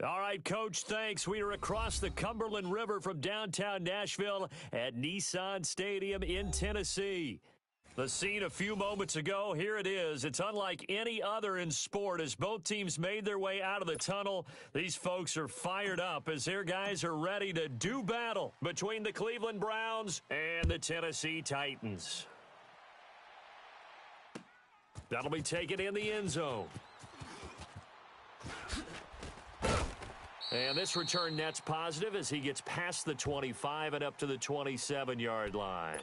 All right, Coach, thanks. We are across the Cumberland River from downtown Nashville at Nissan Stadium in Tennessee. The scene a few moments ago, here it is. It's unlike any other in sport as both teams made their way out of the tunnel. These folks are fired up as their guys are ready to do battle between the Cleveland Browns and the Tennessee Titans. That'll be taken in the end zone. And this return net's positive as he gets past the 25 and up to the 27-yard line.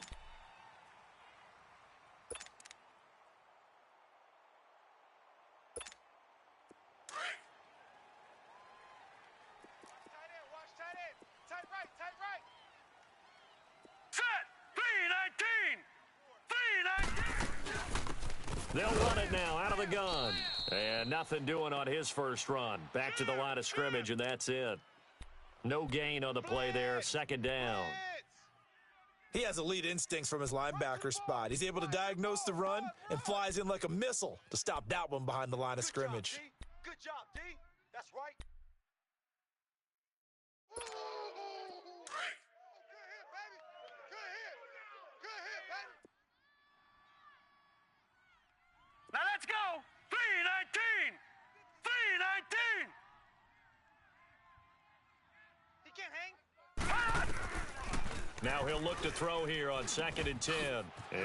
They'll run it now out of the gun. And nothing doing on his first run. Back to the line of scrimmage, and that's it. No gain on the play there. Second down. He has elite instincts from his linebacker spot. He's able to diagnose the run and flies in like a missile to stop that one behind the line of scrimmage. Good job, D. That's right. Good hit, baby. Good hit. Good hit, baby. Now let's go! 319! 319! He can't hang. Now he'll look to throw here on 2nd and 10.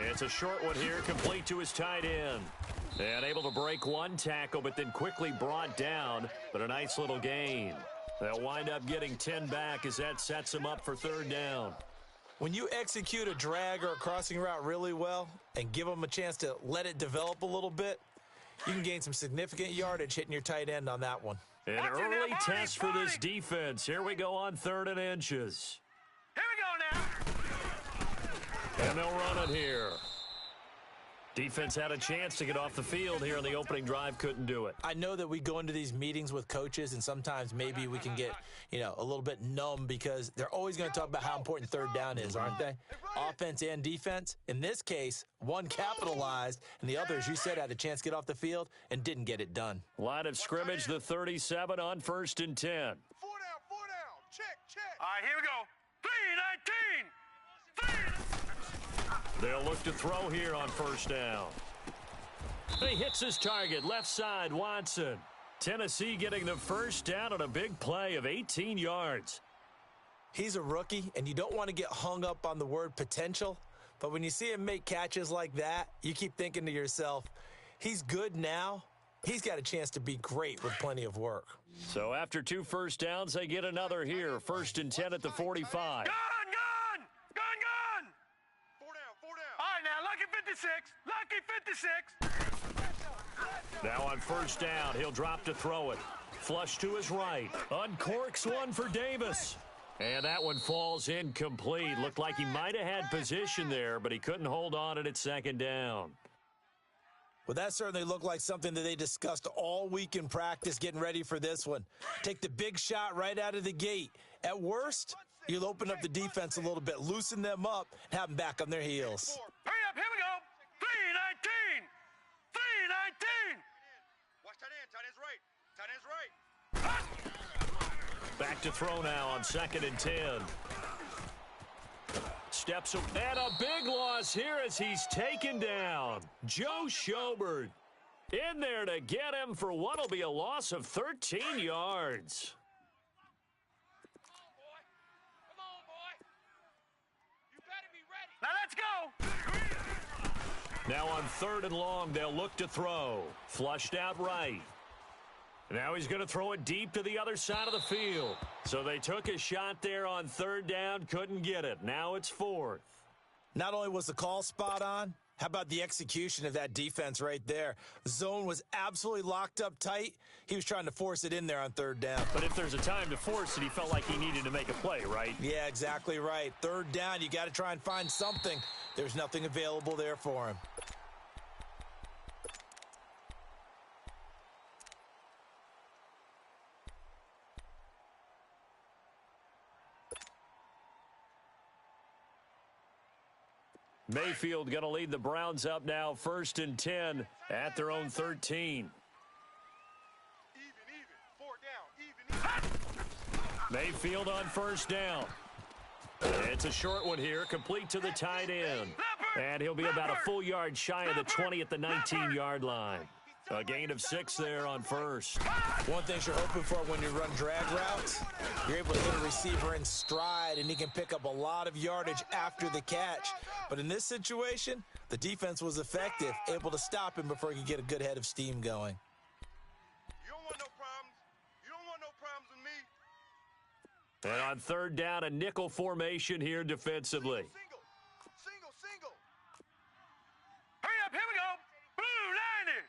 It's a short one here, complete to his tight end. And able to break one tackle, but then quickly brought down. But a nice little gain. They'll wind up getting 10 back as that sets him up for third down. When you execute a drag or a crossing route really well and give them a chance to let it develop a little bit, you can gain some significant yardage hitting your tight end on that one. An early test for this defense. Here we go on 3rd and inches. Here we go now. And they'll run it here. Defense had a chance to get off the field here in the opening drive, couldn't do it. I know that we go into these meetings with coaches, and sometimes maybe we can get, a little bit numb because they're always going to talk about how important third down is, aren't they? Offense and defense. In this case, one capitalized, and the other, as you said, had a chance to get off the field and didn't get it done. Line of scrimmage, the 37 on 1st and 10. 4 down. Check. All right, here we go. 319! 319! They'll look to throw here on 1st down. He hits his target, left side, Watson. Tennessee getting the first down on a big play of 18 yards. He's a rookie, and you don't want to get hung up on the word potential, but when you see him make catches like that, you keep thinking to yourself, he's good now. He's got a chance to be great with plenty of work. So after 2 first downs, they get another here. 1st and 10 at the 45. Gone! 4 down. All right, now, lucky 56. Lucky 56. Now on 1st down, he'll drop to throw it. Flush to his right. Uncorks one for Davis. And that one falls incomplete. Looked like he might have had position there, but he couldn't hold on at 2nd down. Well, that certainly looked like something that they discussed all week in practice getting ready for this one. Take the big shot right out of the gate. At worst, you'll open up the defense a little bit, loosen them up, and have them back on their heels. Hurry up, here we go. 319! 319! Watch tight end. Tight end's right. Tight end's right. Back to throw now on 2nd and 10. Steps up, and a big loss here as he's taken down. Joe Schobert in there to get him for what will be a loss of 13 yards. Come on, boy. You better be ready. Now let's go. Now on 3rd and long, they'll look to throw. Flushed out right. Now he's going to throw it deep to the other side of the field. So they took a shot there on 3rd down, couldn't get it. Now it's 4th. Not only was the call spot on, how about the execution of that defense right there? Zone was absolutely locked up tight. He was trying to force it in there on 3rd down. But if there's a time to force it, he felt like he needed to make a play, right? Yeah, exactly right. 3rd down, you got to try and find something. There's nothing available there for him. Mayfield going to lead the Browns up now, 1st and 10 at their own 13. Even. 4 down. Even. Mayfield on first down. It's a short one here, complete to the tight end. And he'll be about a full yard shy of the 20 at the 19-yard line. A gain of 6 there on first. One thing you're hoping for when you run drag routes, you're able to hit a receiver in stride, and he can pick up a lot of yardage after the catch. But in this situation, the defense was effective, able to stop him before he could get a good head of steam going. You don't want no problems. You don't want no problems with me. And on third down, a nickel formation here defensively. Single. Hurry up, here we go. Blue 90.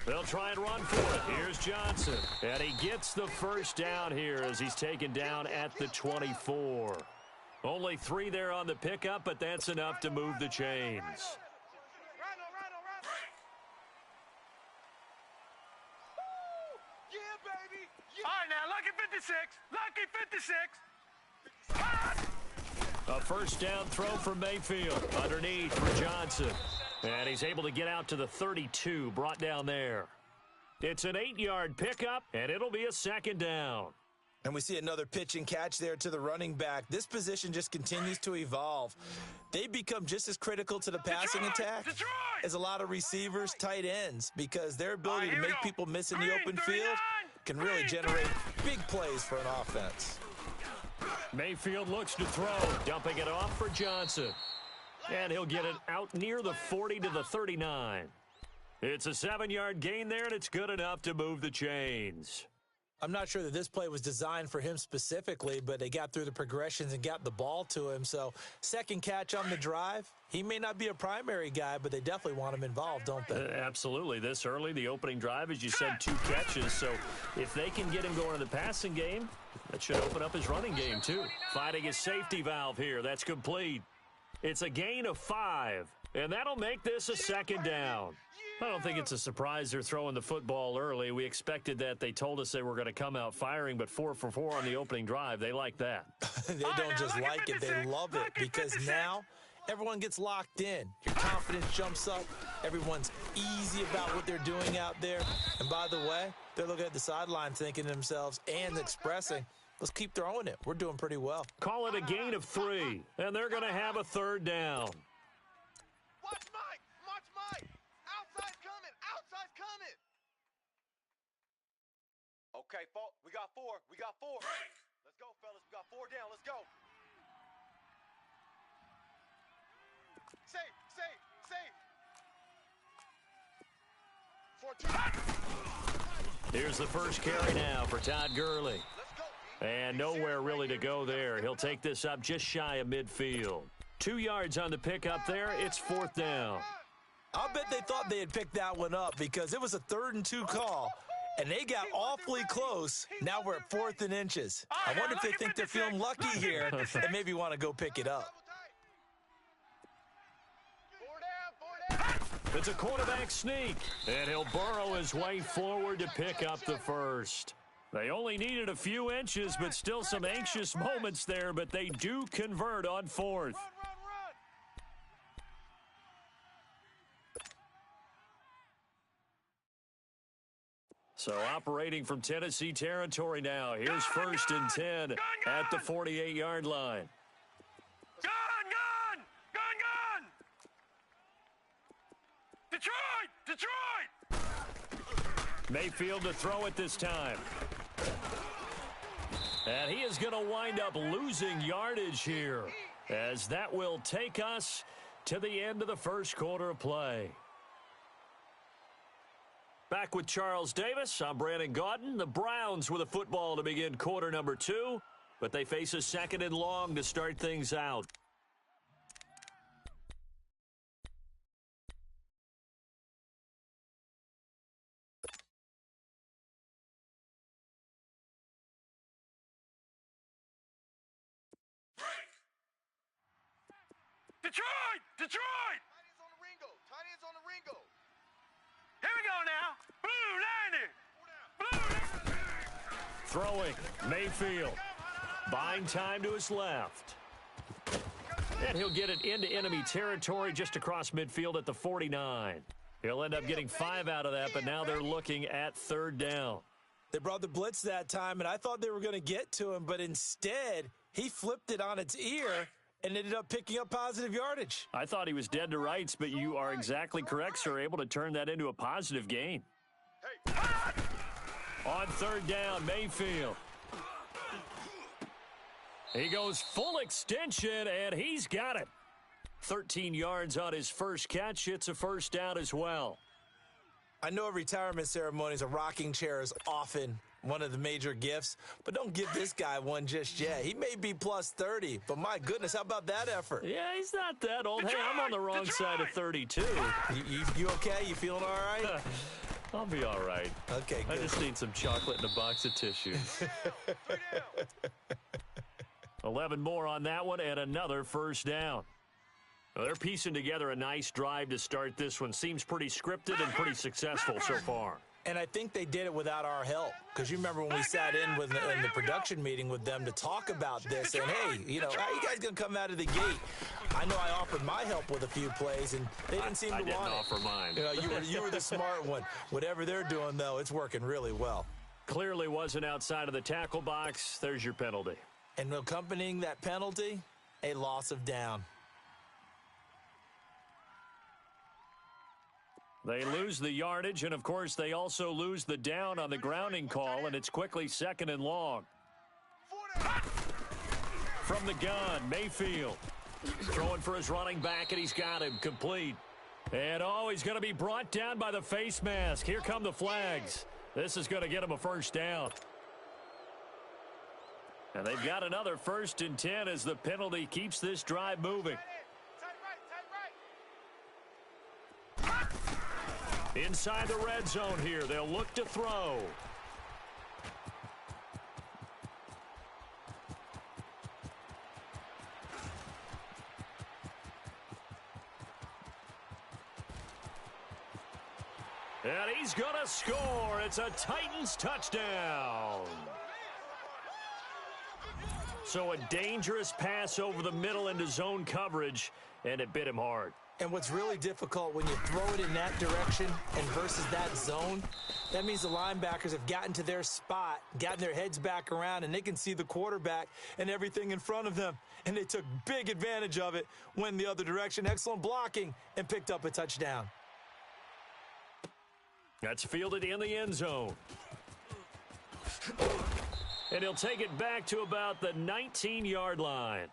They'll try and run for it. Here's Johnson. And he gets the first down here as he's taken down at the 24. Only 3 there on the pickup, but that's enough to move the chains. Yeah, baby. All right, now, lucky 56. A first down throw from Mayfield. Underneath for Johnson. And he's able to get out to the 32, brought down there. It's an 8-yard pickup, and it'll be a second down. And we see another pitch and catch there to the running back. This position just continues to evolve. They become just as critical to the passing attack as a lot of receivers, tight ends, because their ability to make people miss in the open field can really generate big plays for an offense. Mayfield looks to throw, dumping it off for Johnson. And he'll get it out near the 40 to the 39. It's a 7-yard gain there, and it's good enough to move the chains. I'm not sure that this play was designed for him specifically, but they got through the progressions and got the ball to him. So second catch on the drive. He may not be a primary guy, but they definitely want him involved, don't they? Absolutely. This early, the opening drive, as you said, 2 catches. So if they can get him going in the passing game, that should open up his running game too. Finding his safety valve here. That's complete. It's a gain of 5, and that'll make this a second down. I don't think it's a surprise they're throwing the football early. We expected that. They told us they were going to come out firing, but 4 for 4 on the opening drive. They like that. They don't just like it. They love it because now everyone gets locked in. Your confidence jumps up. Everyone's easy about what they're doing out there. And by the way, they're looking at the sideline thinking to themselves and expressing, let's keep throwing it. We're doing pretty well. Call it a gain of 3, and they're going to have a third down. Watch Mike. Outside's coming. Okay, we got 4. Let's go, fellas. We got 4 down. Let's go. Safe. 14. Here's the first carry now for Todd Gurley. And nowhere really to go there. He'll take this up just shy of midfield. 2 yards on the pickup there. It's 4th down. I'll bet they thought they had picked that one up because it was a 3rd and 2 call, and they got awfully close. Now we're at 4th and inches. I wonder if they think they're feeling lucky here and maybe want to go pick it up. It's a quarterback sneak, and he'll burrow his way forward to pick up the first. They only needed a few inches, but still some anxious moments there, but they do convert on 4th. So operating from Tennessee territory now. Here's 1st and 10 at the 48-yard line. Gun! Detroit! Mayfield to throw it this time. And he is going to wind up losing yardage here, as that will take us to the end of the first quarter of play. Back with Charles Davis, I'm Brandon Gaudin. The Browns with a football to begin quarter number 2, but they face a 2nd and long to start things out. Detroit! Tight ends on the Ringo. Here we go now. Blue 90. Throwing, Mayfield. Buying time to his left. And he'll get it into enemy territory just across midfield at the 49. He'll end up getting 5 out of that, but now they're looking at third down. They brought the blitz that time, and I thought they were going to get to him, but instead he flipped it on its ear and ended up picking up positive yardage. I thought he was dead to rights, but you are exactly correct, sir. Able to turn that into a positive gain. On third down, Mayfield. He goes full extension, and he's got it. 13 yards on his first catch. It's a first down as well. I know retirement ceremonies, a rocking chair is often one of the major gifts, but don't give this guy one just yet. He may be plus 30, but my goodness, how about that effort? Yeah, he's not that old. Hey, I'm on the wrong side of 32. You okay? You feeling all right? I'll be all right. Okay, good. I just need some chocolate and a box of tissues. 11 more on that one and another first down. Well, they're piecing together a nice drive to start this one. Seems pretty scripted and pretty successful so far. And I think they did it without our help, because you remember when we sat in the production meeting with them to talk about this, and hey, you know, how you guys going to come out of the gate? I know I offered my help with a few plays, and they didn't seem to want it. I didn't offer mine. You know, you were the smart one. Whatever they're doing, though, it's working really well. Clearly wasn't outside of the tackle box. There's your penalty. And accompanying that penalty, a loss of down. They lose the yardage, and, of course, they also lose the down on the grounding call, and it's quickly second and long. From the gun, Mayfield. Throwing for his running back, and he's got him complete. And, he's going to be brought down by the face mask. Here come the flags. This is going to get him a first down. And they've got another 1st and 10 as the penalty keeps this drive moving. Inside the red zone here, they'll look to throw. And he's going to score. It's a Titans touchdown. So a dangerous pass over the middle into zone coverage, and it bit him hard. And what's really difficult when you throw it in that direction and versus that zone, that means the linebackers have gotten to their spot, gotten their heads back around, and they can see the quarterback and everything in front of them. And they took big advantage of it, went the other direction. Excellent blocking, and picked up a touchdown. That's fielded in the end zone. And he'll take it back to about the 19-yard line.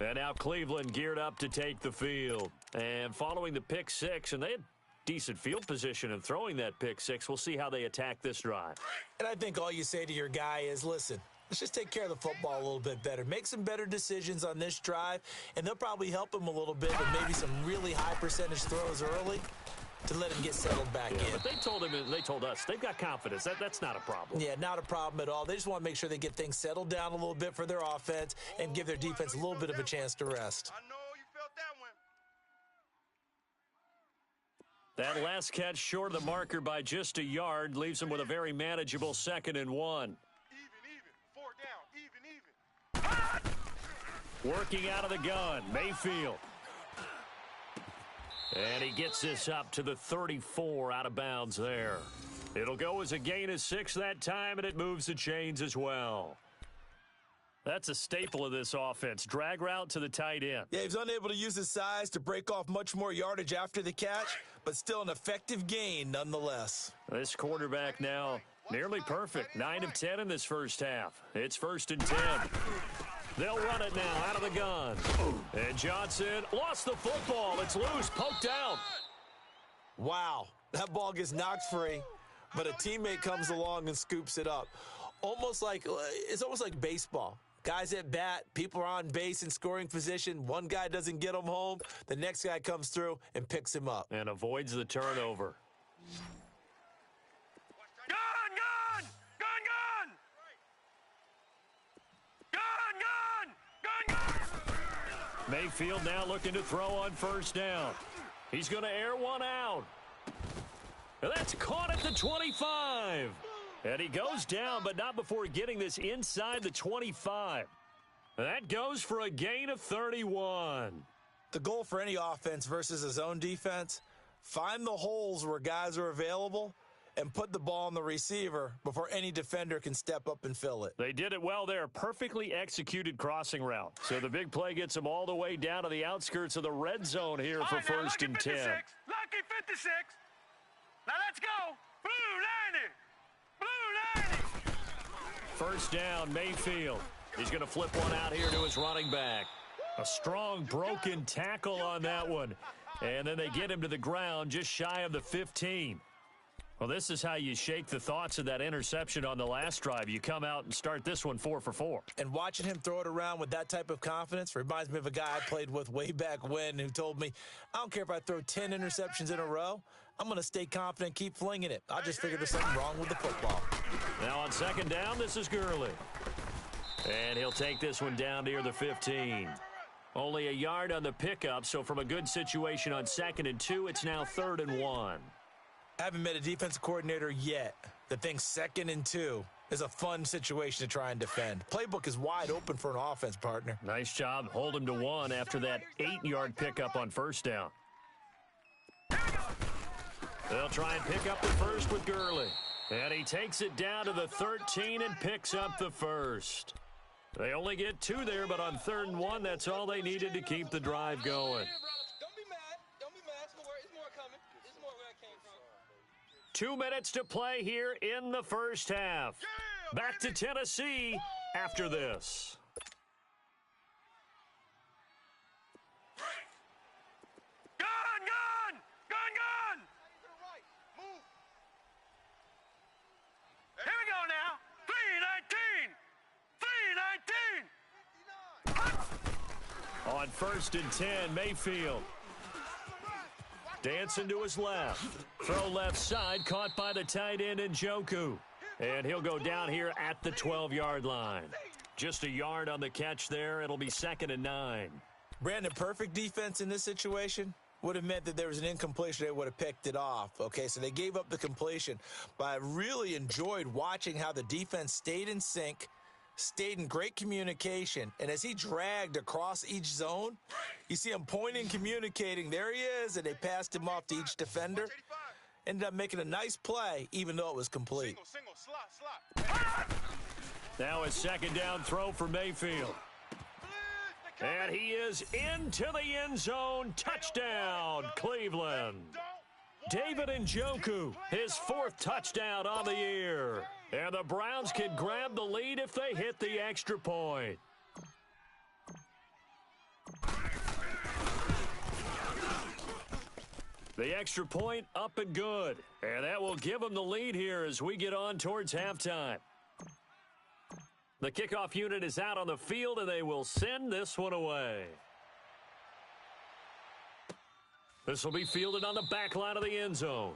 And now Cleveland geared up to take the field. And following the pick six, and they had decent field position in throwing that pick six. We'll see how they attack this drive. And I think all you say to your guy is, listen, let's just take care of the football a little bit better. Make some better decisions on this drive, and they'll probably help him a little bit with maybe some really high percentage throws early to let him get settled back in. But they told us, they've got confidence. That's not a problem. Yeah, not a problem at all. They just want to make sure they get things settled down a little bit for their offense and give their defense a little bit of a chance to rest. I know you felt that one. That last catch short of the marker by just a yard leaves them with a very manageable 2nd and 1. Even. 4 down, even. Working out of the gun, Mayfield. And he gets this up to the 34 out of bounds there. It'll go as a gain of 6 that time, and it moves the chains as well. That's a staple of this offense. Drag route to the tight end. Yeah, he was unable to use his size to break off much more yardage after the catch, but still an effective gain nonetheless. This quarterback now nearly perfect. 9 of 10 in this first half. It's 1st and 10. They'll run it now out of the gun. And Johnson lost the football. It's loose, poked out. Wow, that ball gets knocked free, but a teammate comes along and scoops it up. It's almost like baseball. Guys at bat, people are on base in scoring position. One guy doesn't get him home. The next guy comes through and picks him up. And avoids the turnover. Mayfield now looking to throw on 1st down. He's going to air one out. And that's caught at the 25. And he goes down, but not before getting this inside the 25. And that goes for a gain of 31. The goal for any offense versus a zone defense, Find the holes where guys are available and put the ball on the receiver before any defender can step up and fill it. They did it well there. Perfectly executed crossing route. So the big play gets them all the way down to the outskirts of the red zone here for first and 10. Lucky 56. Now let's go. Blue 90. First down, Mayfield. He's going to flip one out here to his running back. A strong broken tackle on that one. And then they get him to the ground just shy of the 15. Well, this is how you shake the thoughts of that interception on the last drive. You come out and start this one 4 for 4. And watching him throw it around with that type of confidence reminds me of a guy I played with way back when who told me, I don't care if I throw 10 interceptions in a row. I'm going to stay confident, keep flinging it. I just figured there's something wrong with the football. Now on second down, this is Gurley. And he'll take this one down near the 15. Only a yard on the pickup, so from a good situation on 2nd and 2, it's now 3rd and 1. I haven't met a defensive coordinator yet that thinks 2nd and 2 is a fun situation to try and defend. Playbook is wide open for an offense, partner. Nice job. Hold him to 1 after that 8-yard pickup on first down. They'll try and pick up the first with Gurley. And he takes it down to the 13 and picks up the first. They only get 2 there, but on 3rd and 1, that's all they needed to keep the drive going. Don't be mad. It's more coming. It's more where I came from. 2 minutes to play here in the first half. Back to Tennessee after this. Gun! Here we go now. 3-19. On 1st and 10, Mayfield. Dancing to his left. Throw left side, caught by the tight end Njoku. And he'll go down here at the 12-yard line. Just a yard on the catch there. It'll be 2nd and 9. Brandon, perfect defense in this situation would have meant that there was an incompletion. They would have picked it off. Okay, so they gave up the completion. But I really enjoyed watching how the defense stayed in sync, stayed in great communication, and as he dragged across each zone, you see him pointing, communicating. There he is, and they passed him off to each defender. Ended up making a nice play, even though it was complete. Single, slot. Now a 2nd down throw for Mayfield. And he is into the end zone. Touchdown, Cleveland. David Njoku, his 4th touchdown on the year. And the Browns can grab the lead if they hit the extra point. The extra point up and good. And that will give them the lead here as we get on towards halftime. The kickoff unit is out on the field, and they will send this one away. This will be fielded on the back line of the end zone.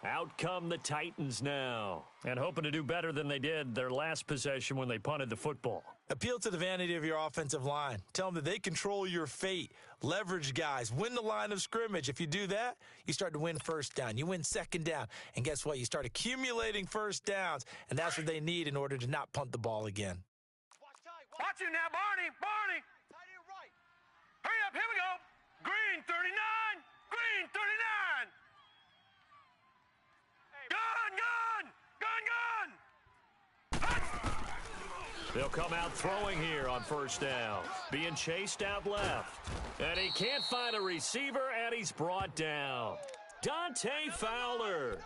Out come the Titans now, and hoping to do better than they did their last possession when they punted the football. Appeal to the vanity of your offensive line. Tell them that they control your fate. Leverage guys. Win the line of scrimmage. If you do that, you start to win first down. You win 2nd down. And guess what? You start accumulating first downs, and that's what they need in order to not punt the ball again. Watch him now, Barney. Hurry up, here we go. Green 39. Gun. They'll come out throwing here on first down. Being chased out left. And he can't find a receiver, and he's brought down. Dante Fowler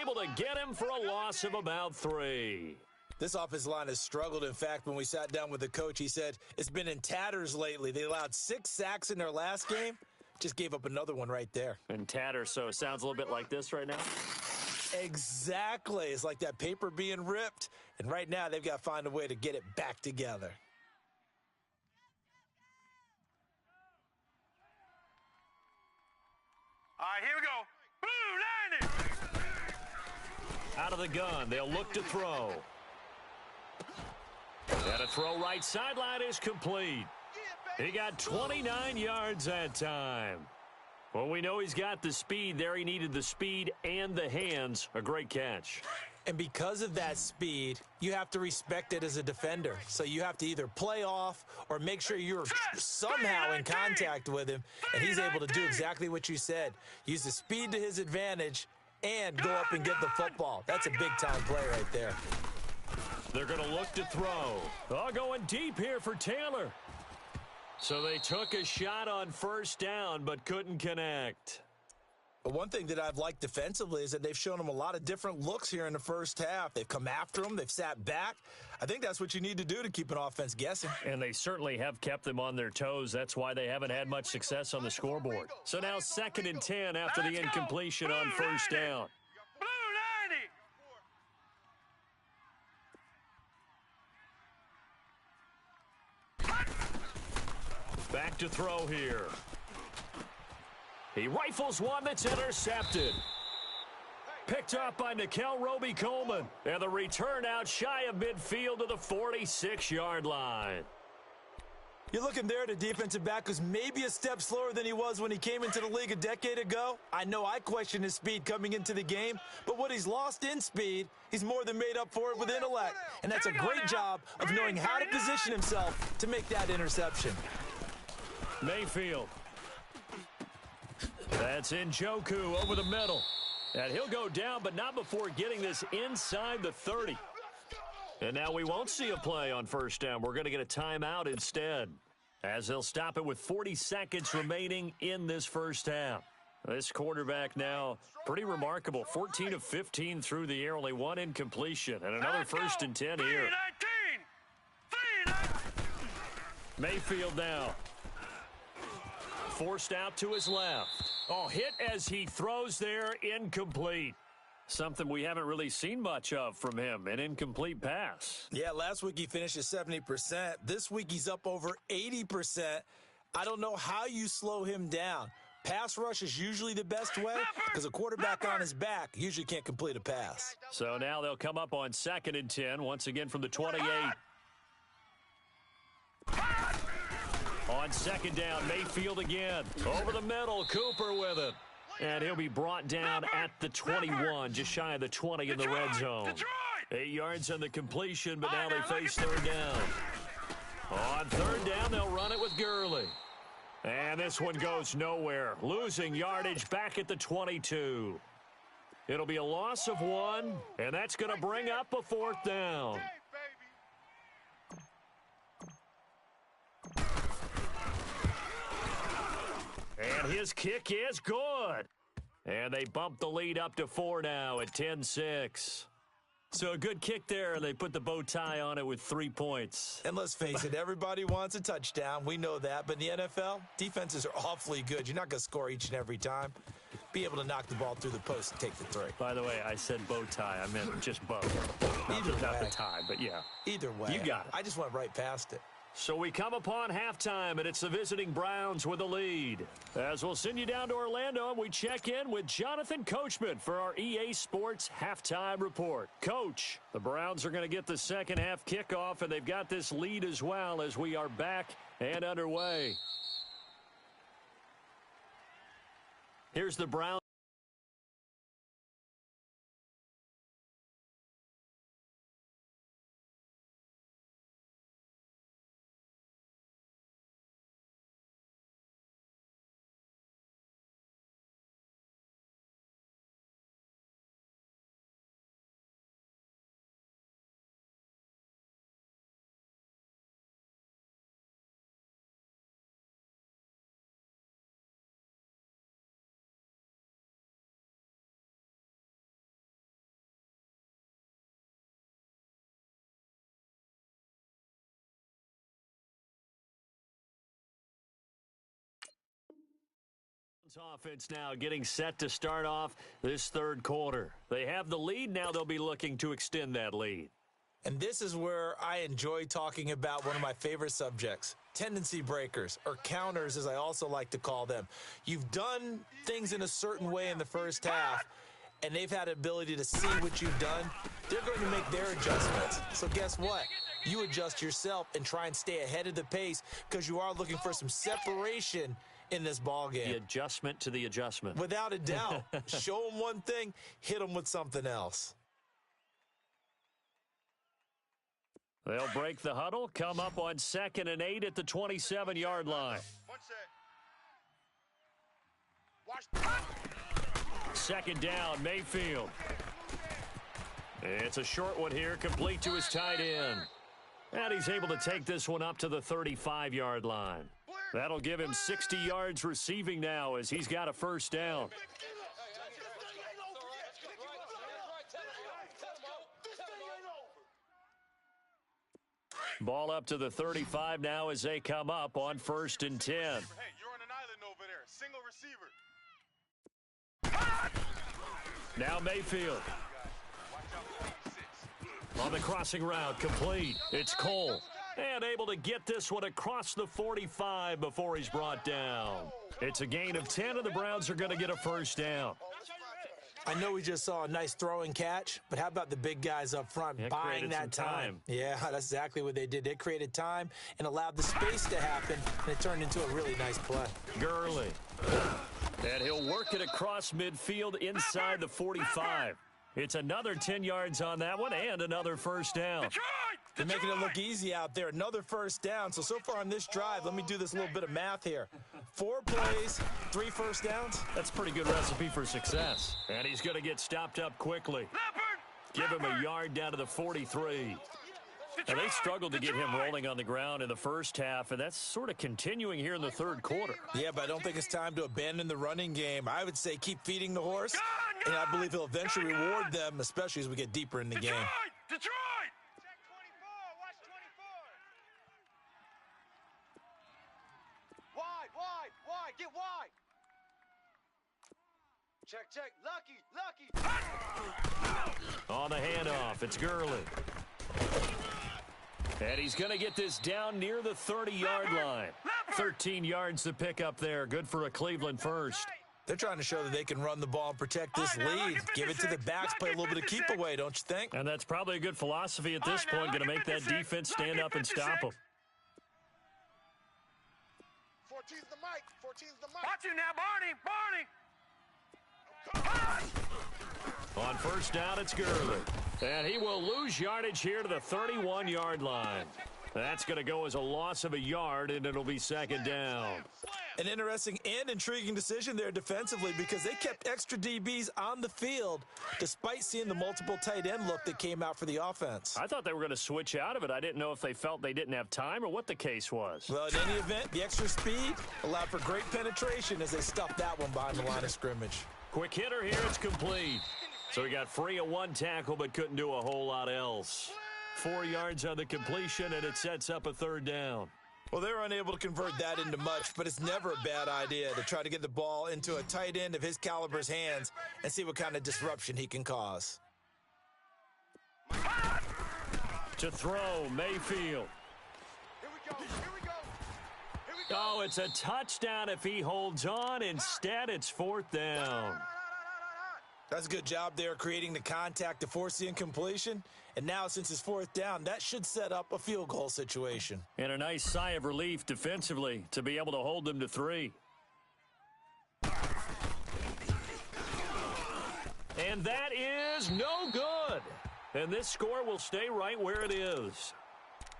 able to get him for a loss of about 3. This offensive line has struggled. In fact, when we sat down with the coach, he said it's been in tatters lately. They allowed 6 sacks in their last game. Just gave up another one right there. In tatters, so it sounds a little bit like this right now. Exactly. It's like that paper being ripped. And right now, they've got to find a way to get it back together. All right, here we go. Blue 90. Out of the gun, they'll look to throw. And a throw right sideline is complete. He got 29 yards that time. Well, we know he's got the speed there. He needed the speed and the hands. A great catch. And because of that speed, you have to respect it as a defender. So you have to either play off or make sure you're somehow in contact with him, and he's able to do exactly what you said. Use the speed to his advantage and go up and get the football. That's a big-time play right there. They're going to look to throw. Oh, going deep here for Taylor. So they took a shot on first down but couldn't connect. But one thing that I've liked defensively is that they've shown him a lot of different looks here in the first half. They've come after him. They've sat back. I think that's what you need to do to keep an offense guessing. And they certainly have kept them on their toes. That's why they haven't had much success on the scoreboard. So now 2nd and 10 after the incompletion on first down. Blue 90. Back to throw here. He rifles one that's intercepted. Picked up by Nikel Roby-Coleman. And the return out shy of midfield to the 46-yard line. You're looking there at a defensive back who's maybe a step slower than he was when he came into the league a decade ago. I know I questioned his speed coming into the game, but what he's lost in speed, he's more than made up for it with intellect. And that's a great job of knowing how to position himself to make that interception. Mayfield. That's Njoku over the middle. And he'll go down, but not before getting this inside the 30. And now we won't see a play on first down. We're going to get a timeout instead, as they'll stop it with 40 seconds remaining in this first half. This quarterback now, pretty remarkable. 14 of 15 through the air, only one incompletion. And another 1st and 10 here. 3-19. Mayfield now. Forced out to his left. Oh, hit as he throws there, incomplete. Something we haven't really seen much of from him, an incomplete pass. Yeah, last week he finished at 70%. This week he's up over 80%. I don't know how you slow him down. Pass rush is usually the best way because a quarterback on his back usually can't complete a pass. So now they'll come up on 2nd and 10, once again from the 28. On 2nd down, Mayfield again. Over the middle, Cooper with it. And he'll be brought down at the 21, just shy of the 20 in the red zone. 8 yards on the completion, but now they face 3rd down. On 3rd down, they'll run it with Gurley. And this one goes nowhere. Losing yardage back at the 22. It'll be a loss of 1, and that's going to bring up a 4th down. And his kick is good. And they bump the lead up to 4 now at 10-6. So a good kick there, and they put the bow tie on it with 3 points. And let's face it, everybody wants a touchdown. We know that. But in the NFL, defenses are awfully good. You're not going to score each and every time. Be able to knock the ball through the post and take the 3. By the way, I said bow tie. I meant just bow. Not the tie, but yeah. Either way. You got it. I just went right past it. So we come upon halftime, and it's the visiting Browns with a lead. As we'll send you down to Orlando, and we check in with Jonathan Coachman for our EA Sports Halftime Report. Coach, the Browns are going to get the second half kickoff, and they've got this lead as well as we are back and underway. Here's the Browns. Offense now getting set to start off this 3rd quarter. They have the lead. Now they'll be looking to extend that lead. And this is where I enjoy talking about one of my favorite subjects, tendency breakers, or counters as I also like to call them. You've done things in a certain way in the first half, and they've had the ability to see what you've done. They're going to make their adjustments. So guess what? You adjust yourself and try and stay ahead of the pace because you are looking for some separation in this ball game. The adjustment to the adjustment. Without a doubt. Show them one thing, hit them with something else. They'll break the huddle, come up on 2nd and 8 at the 27-yard line. One set. Watch. 2nd down, Mayfield. It's a short one here, complete to his tight end. And he's able to take this one up to the 35-yard line. That'll give him 60 yards receiving now as he's got a 1st down. Ball up to the 35 now as they come up on 1st and 10. Hey, you're on an island over there. Single receiver. Now Mayfield. On the crossing route, complete. It's Cole. And able to get this one across the 45 before he's brought down. It's a gain of 10, and the Browns are going to get a 1st down. I know we just saw a nice throwing catch, but how about the big guys up front buying that time? Yeah, that's exactly what they did. They created time and allowed the space to happen, and it turned into a really nice play. Gurley. And he'll work it across midfield inside the 45. It's another 10 yards on that one and another 1st down. They're making it look easy out there. Another 1st down. So far on this drive, let me do this little bit of math here. 4 plays, 3 1st downs. That's a pretty good recipe for success. And he's going to get stopped up quickly. Give him a yard down to the 43. And they struggled to get him rolling on the ground in the 1st half, and that's sort of continuing here in the 3rd quarter. Yeah, but I don't think it's time to abandon the running game. I would say keep feeding the horse, and I believe he'll eventually reward them, especially as we get deeper in the game. Detroit! Check 24. Watch 24. Wide. Get wide. Check. Lucky. On the handoff, it's Gurley. And he's going to get this down near the 30-yard line. 13 yards to pick up there. Good for a Cleveland 1st. They're trying to show that they can run the ball and protect this lead. Give it to the backs, play a little bit of keep away, don't you think? And that's probably a good philosophy at this point, going to make that defense stand up and stop them. 14's the mic. 14's the mic. Watch you now, Barney. On 1st down, it's Gurley. And he will lose yardage here to the 31-yard line. That's going to go as a loss of a yard, and it'll be 2nd down. An interesting and intriguing decision there defensively because they kept extra DBs on the field despite seeing the multiple tight end look that came out for the offense. I thought they were going to switch out of it. I didn't know if they felt they didn't have time or what the case was. Well, in any event, the extra speed allowed for great penetration as they stuffed that one behind the line of scrimmage. Quick hitter here, it's complete. So he got free of 1 tackle but couldn't do a whole lot else. 4 yards on the completion, and it sets up a 3rd down. Well, they were unable to convert that into much, but it's never a bad idea to try to get the ball into a tight end of his caliber's hands and see what kind of disruption he can cause. To throw, Mayfield. Here we go. Oh, it's a touchdown if he holds on. Instead, it's 4th down. That's a good job there creating the contact to force the incompletion. And now, since it's 4th down, that should set up a field goal situation. And a nice sigh of relief defensively to be able to hold them to 3. And that is no good. And this score will stay right where it is.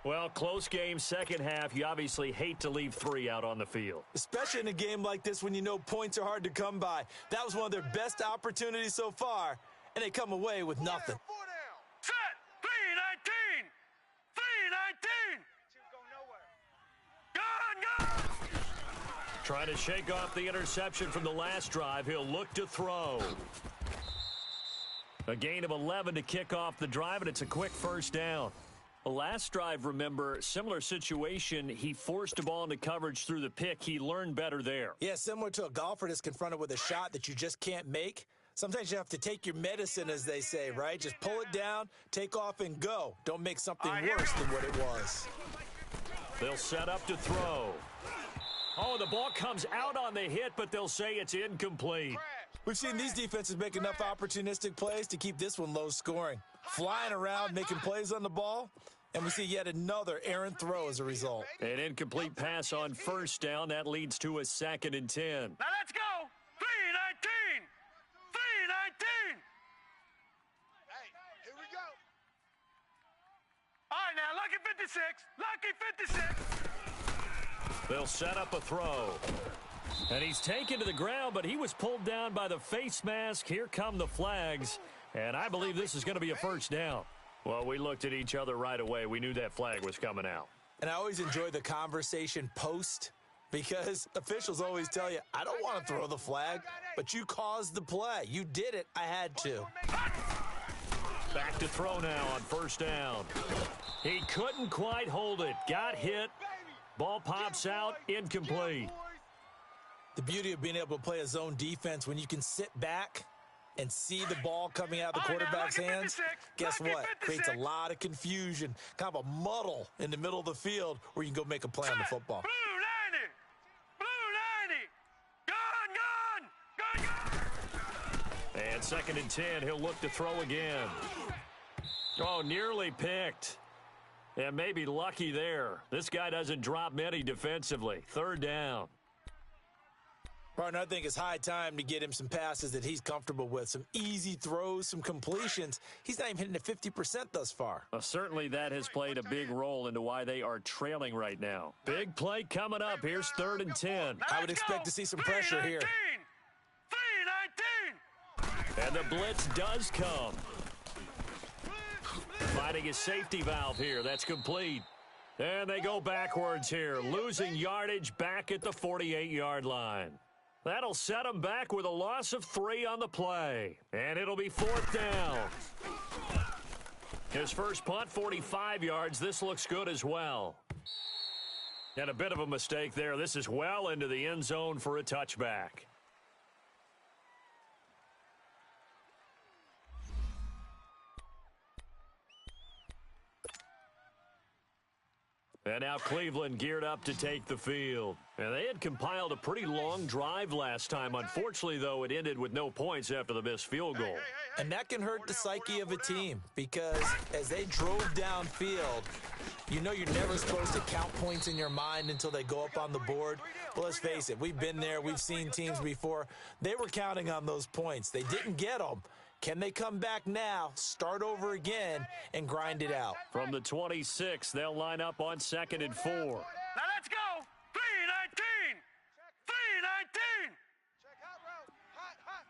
Well, close game, 2nd half. You obviously hate to leave 3 out on the field. Especially in a game like this when you know points are hard to come by. That was one of their best opportunities so far, and they come away with nothing. Set. 319. 319. Gone. Trying to shake off the interception from the last drive. He'll look to throw. A gain of 11 to kick off the drive, and it's a quick 1st down. The last drive, remember, similar situation. He forced a ball into coverage through the pick. He learned better there. Yeah, similar to a golfer that's confronted with a shot that you just can't make. Sometimes you have to take your medicine, as they say, right? Just pull it down, take off, and go. Don't make something worse than what it was. They'll set up to throw. Oh, the ball comes out on the hit, but they'll say it's incomplete. We've seen these defenses make enough opportunistic plays to keep this one low scoring. Flying around, making plays on the ball, and we see yet another errant throw as a result. An incomplete pass on 1st down. That leads to a 2nd and 10. Now let's go. 319. 319. Hey, here we go. All right, now Lucky 56. Lucky 56. They'll set up a throw. And he's taken to the ground, but he was pulled down by the face mask. Here come the flags. And I believe this is going to be a first down. Well, we looked at each other right away. We knew that flag was coming out. And I always enjoy the conversation post because officials always tell you, I don't want to throw the flag, but you caused the play. You did it. I had to. Back to throw now on first down. He couldn't quite hold it. Got hit. Ball pops out. Incomplete. The beauty of being able to play a zone defense when you can sit back and see the ball coming out of the quarterback's hands, guess what? Creates a lot of confusion, kind of a muddle in the middle of the field where you can go make a play on the football. Blue 90. Blue 90. Gone. And 2nd and 10, he'll look to throw again. Oh, nearly picked. And maybe lucky there. This guy doesn't drop many defensively. 3rd down. Partner, I think it's high time to get him some passes that he's comfortable with, some easy throws, some completions. He's not even hitting at 50% thus far. Well, certainly that has played a big role into why they are trailing right now. Big play coming up. Here's 3rd and 10. I would expect to see some pressure here. 319. And the blitz does come. Finding a safety valve here. That's complete. And they go backwards here, losing yardage back at the 48-yard line. That'll set them back with a loss of 3 on the play. And it'll be 4th down. His first punt, 45 yards. This looks good as well. And a bit of a mistake there. This is well into the end zone for a touchback. And now Cleveland geared up to take the field. And they had compiled a pretty long drive last time. Unfortunately, though, it ended with no points after the missed field goal. And that can hurt the psyche of a team because as they drove downfield, you know you're never supposed to count points in your mind until they go up on the board. But let's face it, we've been there. We've seen teams before. They were counting on those points. They didn't get them. Can they come back now, start over again, and grind it out? From the 26, they'll line up on 2nd and 4. Now let's go. 319. 319. Check hot route. Hot, hot.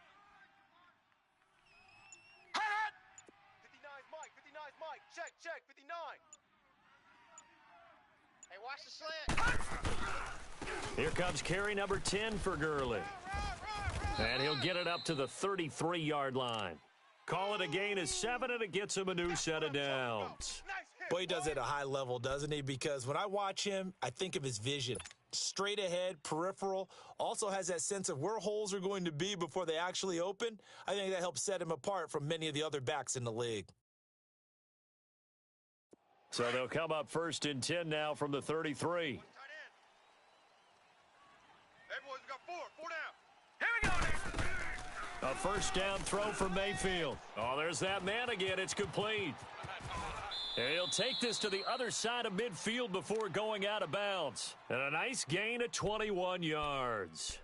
Hot. 59's Mike. 59's Mike. Check, check. 59. Hey, watch the slant. Here comes carry number 10 for Gurley. And he'll get it up to the 33-yard line. Call it a gain of 7, and it gets him a new set of downs. Boy, he does it at a high level, doesn't he? Because when I watch him, I think of his vision. Straight ahead, peripheral, also has that sense of where holes are going to be before they actually open. I think that helps set him apart from many of the other backs in the league. So they'll come up 1st and 10 now from the 33. Everyone's got 4 down. Here we go. A first down throw for Mayfield. Oh, there's that man again. It's complete. And he'll take this to the other side of midfield before going out of bounds. And a nice gain of 21 yards.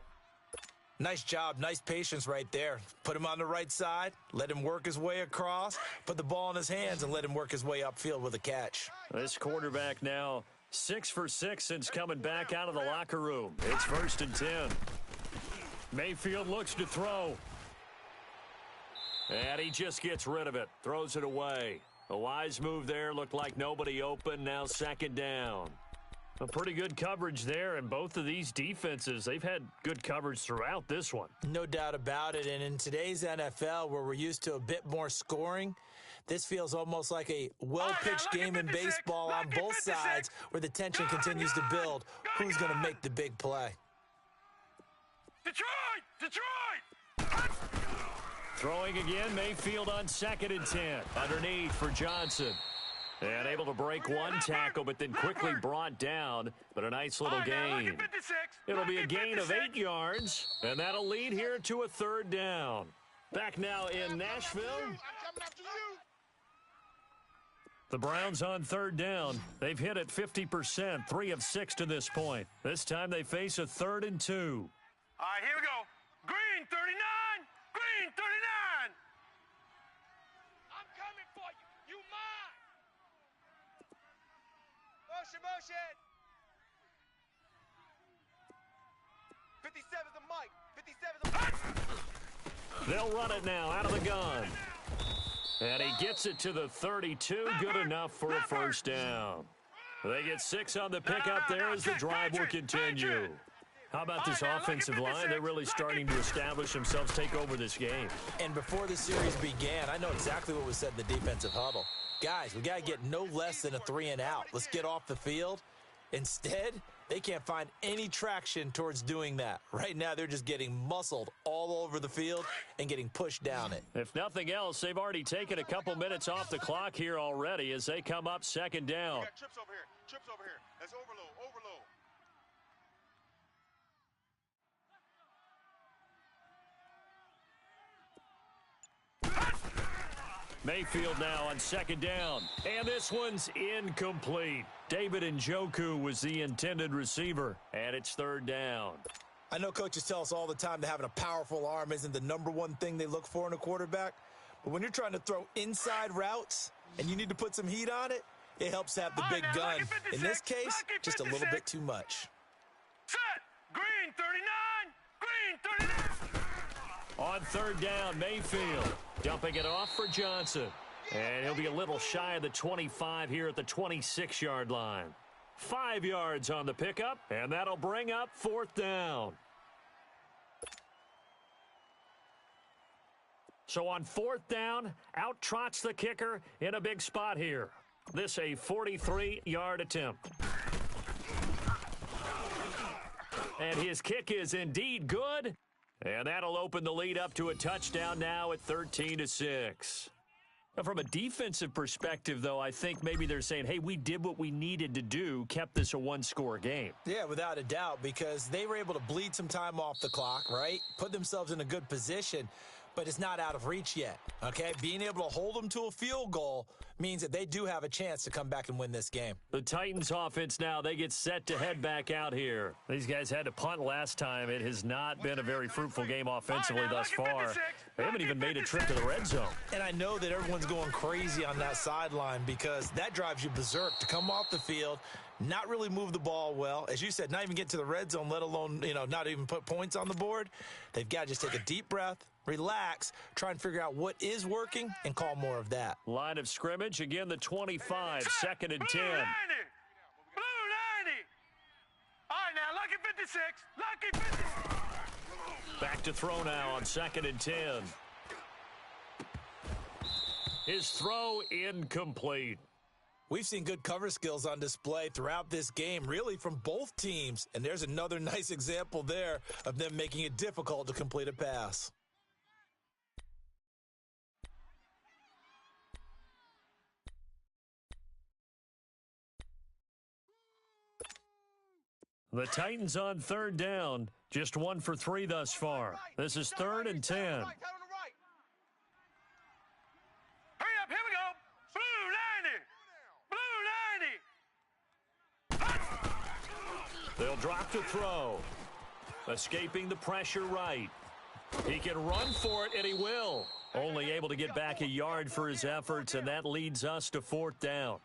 Nice job, nice patience right there. Put him on the right side, let him work his way across, put the ball in his hands, and let him work his way upfield with a catch. This quarterback now 6 for 6 since coming back out of the locker room. It's 1st and 10. Mayfield looks to throw. And he just gets rid of it. Throws it away. A wise move there. Looked like nobody open. Now 2nd down. A pretty good coverage there. And both of these defenses, they've had good coverage throughout this one. No doubt about it. And in today's NFL, where we're used to a bit more scoring, this feels almost like a well-pitched game in baseball on both sides where the tension continues to build. Who's going to make the big play? Detroit! Detroit! Throwing again, Mayfield on 2nd and 10. Underneath for Johnson. And able to break one tackle, but then quickly brought down. But a nice little gain. It'll be a gain of 8 yards, and that'll lead here to a 3rd down. Back now in Nashville. The Browns on 3rd down. They've hit it 50%, 3 of 6 to this point. This time they face a 3rd and 2. All right, here we go. Green 39. Green 39. I'm coming for you. You mine. Motion, motion. 57's the mic. 57's the mic. They'll run it now out of the gun. And he gets it to the 32. Good enough for a first down. They get 6 on the pickup there as the drive will continue. How about this offensive line? They're really starting to establish themselves, take over this game. And before the series began, I know exactly what was said in the defensive huddle. Guys, we got to get no less than a 3-and-out. Let's get off the field. Instead, they can't find any traction towards doing that. Right now, they're just getting muscled all over the field and getting pushed down it. If nothing else, they've already taken a couple minutes off the clock here already as they come up second down. We got trips over here. Trips over here. That's overload. Overload. Mayfield now on second down. And this one's incomplete. David Njoku was the intended receiver. And it's third down. I know coaches tell us all the time that having a powerful arm isn't the number one thing they look for in a quarterback. But when you're trying to throw inside routes and you need to put some heat on it, it helps to have the big gun. In this case, just a little bit too much. Set. Green 39. Green 39. On third down, Mayfield dumping it off for Johnson. And he'll be a little shy of the 25 here at the 26-yard line. 5 yards on the pickup, and that'll bring up fourth down. So on fourth down, out trots the kicker in a big spot here. This a 43-yard attempt. And his kick is indeed good. And that'll open the lead up to a touchdown now at 13-6. Now, from a defensive perspective, though, I think maybe they're saying, hey, we did what we needed to do, kept this a one-score game. Yeah, without a doubt, because they were able to bleed some time off the clock, right? Put themselves in a good position, but it's not out of reach yet, okay? Being able to hold them to a field goal means that they do have a chance to come back and win this game. The Titans offense now, they get set to head back out here. These guys had to punt last time. It has not been a very fruitful game offensively thus far. They haven't even made a trip to the red zone. And I know that everyone's going crazy on that sideline because that drives you berserk to come off the field, not really move the ball well. As you said, not even get to the red zone, let alone, not even put points on the board. They've got to just take a deep breath, relax, try and figure out what is working, and call more of that. Line of scrimmage, again, the 25, second and 10. Blue 90. Blue 90. All right, now, lucky 56. Lucky 56. Back to throw now on second and 10. His throw incomplete. We've seen good cover skills on display throughout this game, really from both teams. And there's another nice example there of them making it difficult to complete a pass. The Titans on third down, just 1 for 3 thus far. This is third and 10. Hurry up, here we go. Blue 90. Blue 90. They'll drop to throw. Escaping the pressure right. He can run for it, and he will. Only able to get back a yard for his efforts, and that leads us to fourth down.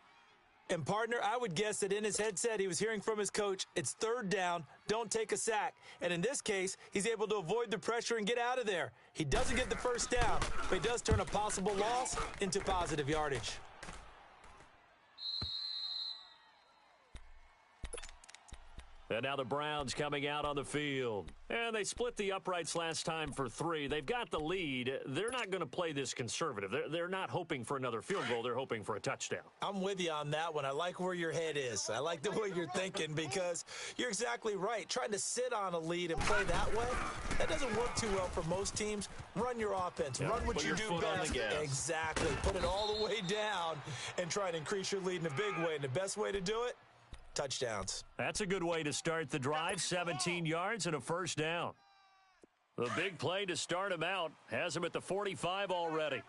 And, partner, I would guess that in his headset he was hearing from his coach, it's third down, don't take a sack. And in this case, he's able to avoid the pressure and get out of there. He doesn't get the first down, but he does turn a possible loss into positive yardage. And now the Browns coming out on the field. And they split the uprights last time for 3. They've got the lead. They're not going to play this conservative. They're not hoping for another field goal. They're hoping for a touchdown. I'm with you on that one. I like where your head is. I like the way you're thinking because you're exactly right. Trying to sit on a lead and play that way, that doesn't work too well for most teams. Run your offense. Yeah, run what put you your do foot on best. the gas. Exactly. Put it all the way down and try and increase your lead in a big way. And the best way to do it, touchdowns. That's a good way to start the drive. 17 yards and a first down. The big play to start him out has him at the 45 already.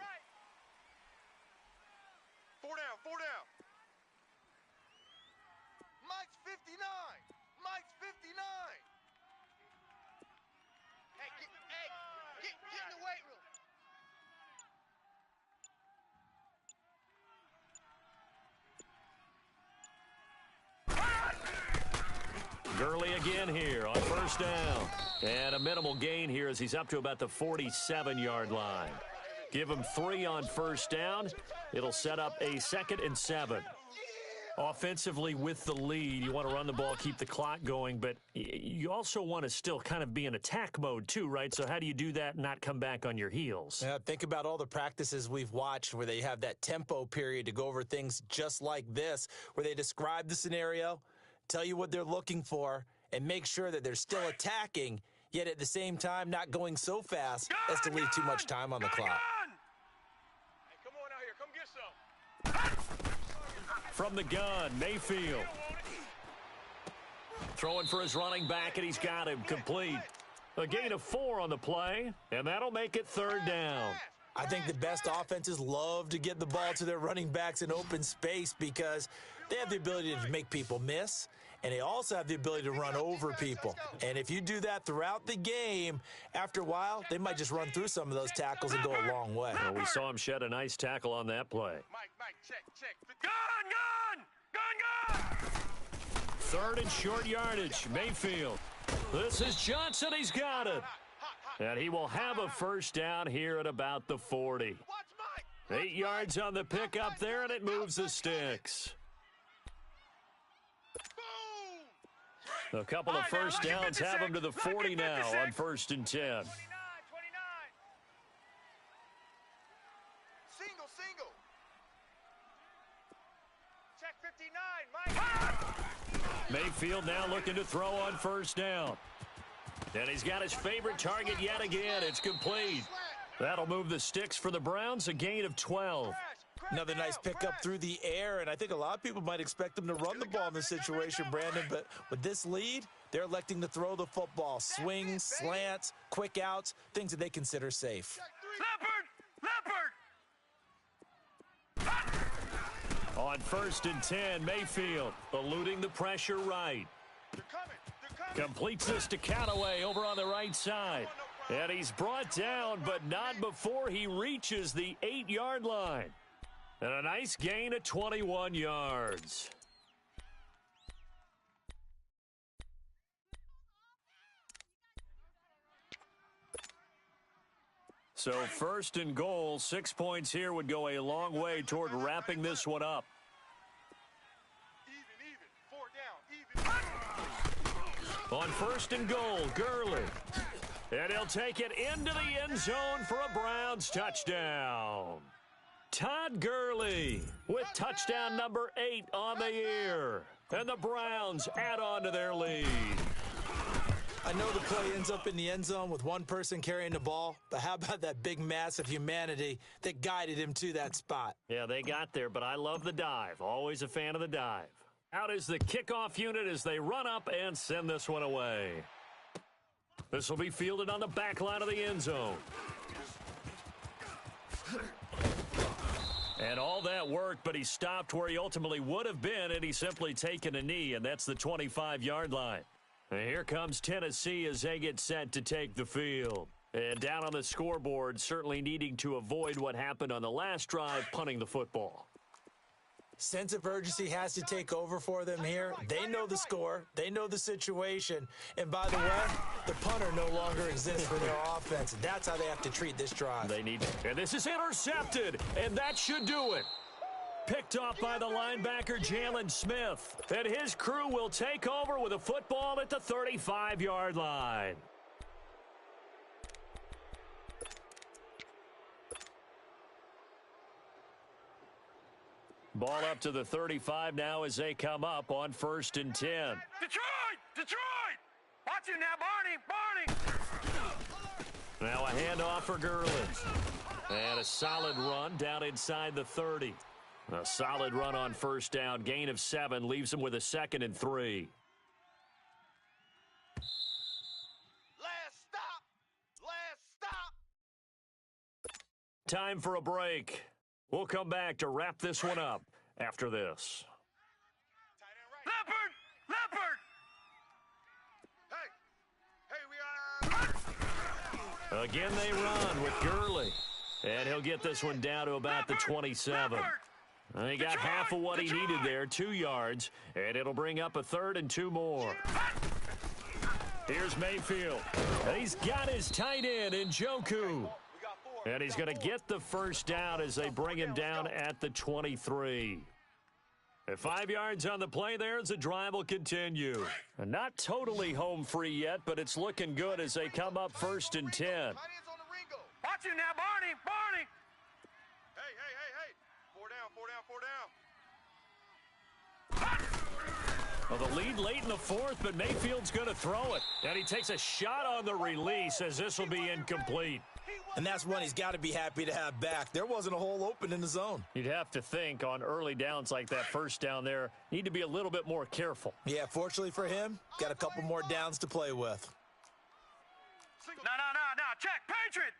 4 down. 4 down. Mike's 59. Mike's 59. Hey, get in the weight room. Gurley again here on first down. And a minimal gain here as he's up to about the 47-yard line. Give him 3 on first down. It'll set up a 2nd and 7. Offensively with the lead, you want to run the ball, keep the clock going, but you also want to still kind of be in attack mode too, right? So how do you do that and not come back on your heels? Yeah, think about all the practices we've watched where they have that tempo period to go over things just like this, where they describe the scenario, tell you what they're looking for, and make sure that they're still attacking, yet at the same time not going so fast as to leave too much time on the clock. Hey, come on out here. Come get some. From the gun, Mayfield. Throwing for his running back, and he's got him complete. A gain of 4 on the play, and that'll make it 3rd down. I think the best offenses love to get the ball to their running backs in open space because they have the ability to make people miss, and they also have the ability to run over people. And if you do that throughout the game, after a while, they might just run through some of those tackles and go a long way. Well, we saw him shed a nice tackle on that play. Mike, check. Gun! 3rd and short yardage, Mayfield. This is Johnson. He's got it. And he will have a first down here at about the 40. 8 yards on the pickup there, and it moves the sticks. A couple of first downs have him to the 40 now on 1st and 10. 29. Single. Check 59, Mike. Mayfield now looking to throw on first down. And he's got his favorite target yet again. It's complete. That'll move the sticks for the Browns, a gain of 12. Another nice pickup through the air, and I think a lot of people might expect them to run the ball in this situation, Brandon, but with this lead, they're electing to throw the football. Swings, slants, quick outs, things that they consider safe. Leopard! On 1st and 10, Mayfield eluding the pressure right. They're coming. Completes this to Callaway over on the right side. And he's brought down, but not before he reaches the 8-yard line. And a nice gain of 21 yards. So 1st and goal, 6 points here would go a long way toward wrapping this one up. Even. 4 down. Even. On 1st and goal, Gurley. And he'll take it into the end zone for a Browns touchdown. Todd Gurley with touchdown number 8 on the year. And the Browns add on to their lead. I know the play ends up in the end zone with one person carrying the ball, but how about that big mass of humanity that guided him to that spot? Yeah, they got there, but I love the dive. Always a fan of the dive. Out is the kickoff unit as they run up and send this one away. This will be fielded on the back line of the end zone. And all that worked, but he stopped where he ultimately would have been, and he's simply taken a knee, and that's the 25-yard line. And here comes Tennessee as they get set to take the field. And down on the scoreboard, certainly needing to avoid what happened on the last drive, punting the football. Sense of urgency has to take over for them here. They know the score. They know the situation. And by the way, the punter no longer exists for their offense. And that's how they have to treat this drive. They need, and this is intercepted, and that should do it. Picked off by the linebacker, Jalen Smith. And his crew will take over with a football at the 35-yard line. Ball up to the 35 now as they come up on 1st and 10. Detroit! Watch him now, Barney! Now a handoff for Gurley. And a solid run down inside the 30. A solid run on first down. Gain of 7 leaves him with a 2nd and 3. Last stop. Time for a break. We'll come back to wrap this one up after this. Leopard! Hey, Again they run with Gurley. And he'll get this one down to about the 27. And he got half of what he needed there, 2 yards. And it'll bring up a 3rd and 2 more. Here's Mayfield. And he's got his tight end, Njoku. And he's going to get the first down as they bring him down at the 23. At 5 yards on the play there as the drive will continue. And not totally home free yet, but it's looking good as they come up 1st and 10. Watch it now, Barney. Barney. Hey. 4 down. Well, the lead late in the 4th, but Mayfield's going to throw it. And he takes a shot on the release as this will be incomplete. And that's one he's got to be happy to have back. There wasn't a hole open in the zone. You'd have to think on early downs like that first down there, need to be a little bit more careful. Yeah, fortunately for him, got a couple more downs to play with. No. Check. Patriot.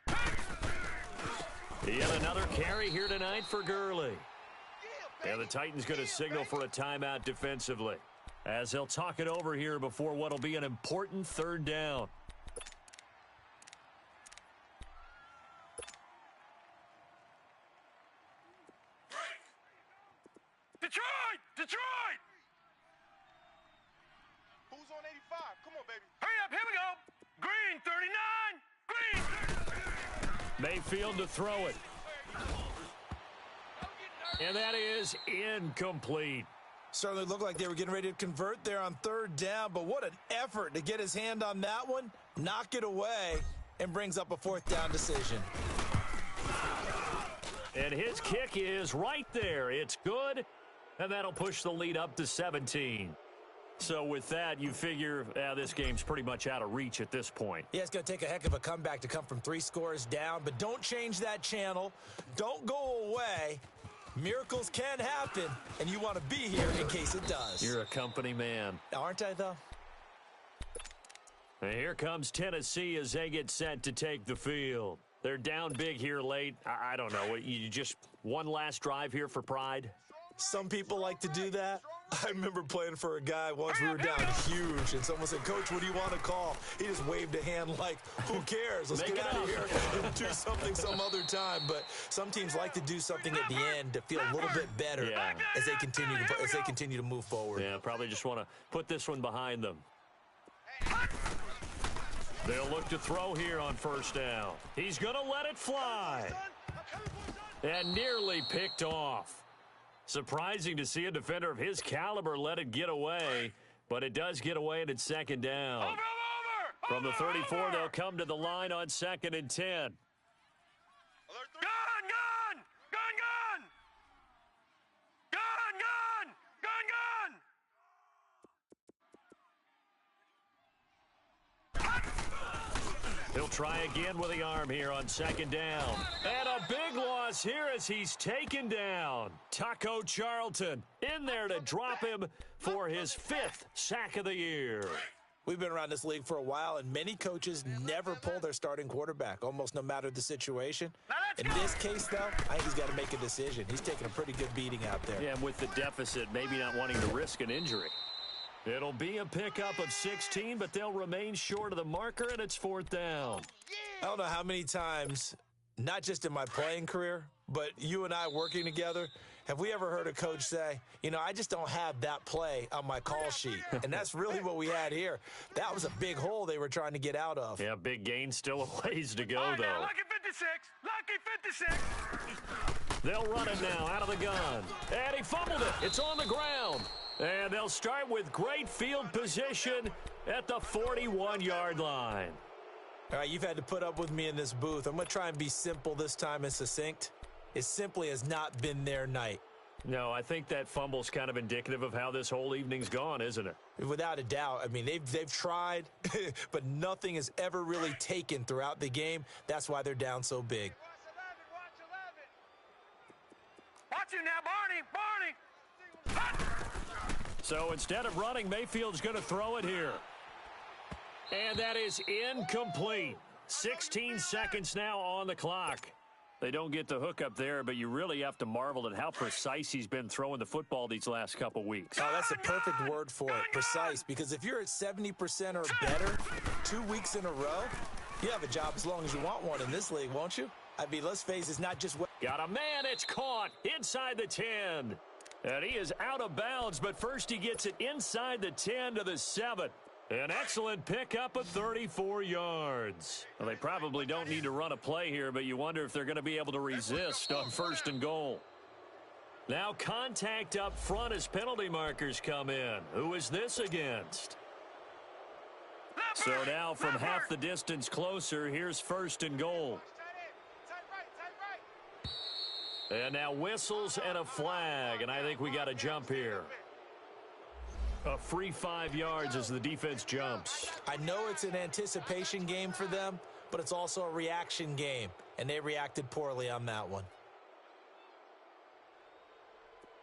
Yet another carry here tonight for Gurley. And the Titans going to signal for a timeout defensively, as they'll talk it over here before what will be an important 3rd down. Detroit! Who's on 85? Come on, baby. Hurry up, here we go. Green, 39. Green. Mayfield to throw it. And that is incomplete. Certainly looked like they were getting ready to convert there on 3rd down, but what an effort to get his hand on that one, knock it away, and brings up a 4th down decision. And his kick is right there. It's good, and that'll push the lead up to 17. So with that, you figure this game's pretty much out of reach at this point. Yeah, it's going to take a heck of a comeback to come from 3 scores down, but don't change that channel. Don't go away. Miracles can happen, and you want to be here in case it does. You're a company man. Aren't I, though? And here comes Tennessee as they get set to take the field. They're down big here late. I don't know. You just one last drive here for pride? Some people like to do that. I remember playing for a guy once. We were down huge, and someone said, "Coach, what do you want to call?" He just waved a hand like, "Who cares? Let's get out of here and do something some other time." But some teams like to do something at the end to feel a little bit better as they continue to move forward. Yeah, probably just want to put this one behind them. They'll look to throw here on 1st down. He's going to let it fly. And nearly picked off. Surprising to see a defender of his caliber let it get away, but it does get away and it's 2nd down. From the 34, they'll come to the line on 2nd and 10. Gun! He'll try again with the arm here on 2nd down. And a big loss here as he's taken down. Taco Charlton in there to drop him for his 5th sack of the year. We've been around this league for a while, and many coaches never pull their starting quarterback, almost no matter the situation. In this case, though, I think he's got to make a decision. He's taking a pretty good beating out there. Yeah, and with the deficit, maybe not wanting to risk an injury. It'll be a pickup of 16, but they'll remain short of the marker, and it's 4th down. I don't know how many times, not just in my playing career, but you and I working together, have we ever heard a coach say, I just don't have that play on my call sheet. And that's really what we had here. That was a big hole they were trying to get out of. Yeah, big gain, still a ways to go, though. Now, lucky 56. They'll run it now out of the gun. And he fumbled it. It's on the ground. And they'll start with great field position at the 41-yard line. All right, you've had to put up with me in this booth. I'm going to try and be simple this time and succinct. It simply has not been their night. No, I think that fumble's kind of indicative of how this whole evening's gone, isn't it? Without a doubt. I mean, they've tried, but nothing has ever really taken throughout the game. That's why they're down so big. Watch it now, Barney. So instead of running, Mayfield's going to throw it here. And that is incomplete. 16 seconds now on the clock. They don't get the hook up there, but you really have to marvel at how precise he's been throwing the football these last couple weeks. Oh, that's the perfect word for it, precise, because if you're at 70% or better 2 weeks in a row, you have a job as long as you want one in this league, won't you? I mean, let's face it, it's not just... Got a man, it's caught inside the 10. And he is out of bounds, but first he gets it inside the 10 to the 7. An excellent pickup of 34 yards. Well, they probably don't need to run a play here, but you wonder if they're going to be able to resist on 1st and goal. Now contact up front as penalty markers come in. Who is this against? So now from half the distance closer, here's 1st and goal. And now whistles and a flag, and I think we got a jump here. A free 5 yards as the defense jumps. I know it's an anticipation game for them, but it's also a reaction game, and they reacted poorly on that one.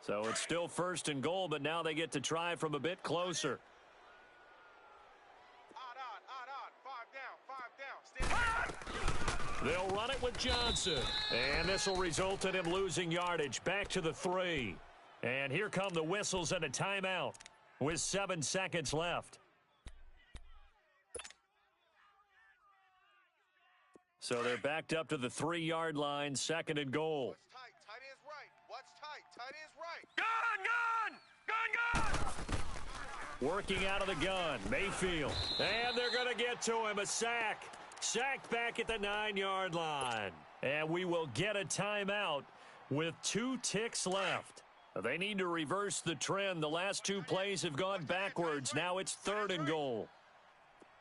So it's still 1st and goal, but now they get to try from a bit closer. They'll run it with Johnson. And this will result in him losing yardage back to the 3. And here come the whistles and a timeout with 7 seconds left. So they're backed up to the 3-yard line, 2nd and goal. What's tight? Tight is right. What's tight? Tight is right. Gun! Gun! Gun! Gun! Working out of the gun, Mayfield. And they're going to get to him, a sack. Sacked back at the 9-yard line. And we will get a timeout with 2 ticks left. They need to reverse the trend. The last 2 plays have gone backwards. Now it's 3rd and goal.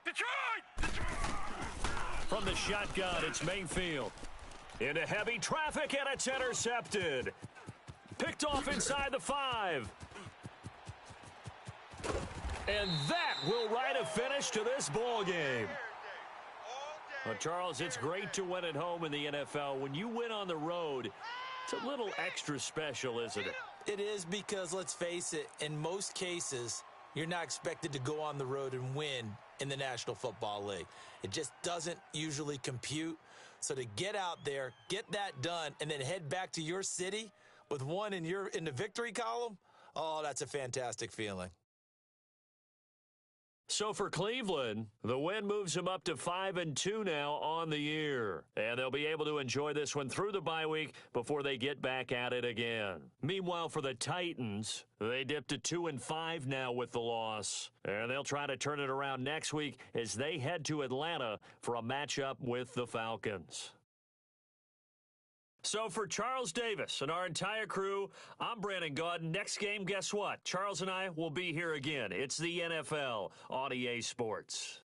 Detroit! From the shotgun, it's Mayfield. Into heavy traffic, and it's intercepted. Picked off inside the 5. And that will write a finish to this ball game. Well, Charles, it's great to win at home in the NFL. When you win on the road, it's a little extra special, isn't it? It is, because, let's face it, in most cases, you're not expected to go on the road and win in the National Football League. It just doesn't usually compute. So to get out there, get that done, and then head back to your city with one in the victory column, oh, that's a fantastic feeling. So for Cleveland, the win moves them up to 5-2 now on the year. And they'll be able to enjoy this one through the bye week before they get back at it again. Meanwhile, for the Titans, they dipped to 2-5 now with the loss. And they'll try to turn it around next week as they head to Atlanta for a matchup with the Falcons. So for Charles Davis and our entire crew, I'm Brandon Gaudin. Next game, guess what? Charles and I will be here again. It's the NFL on EA Sports.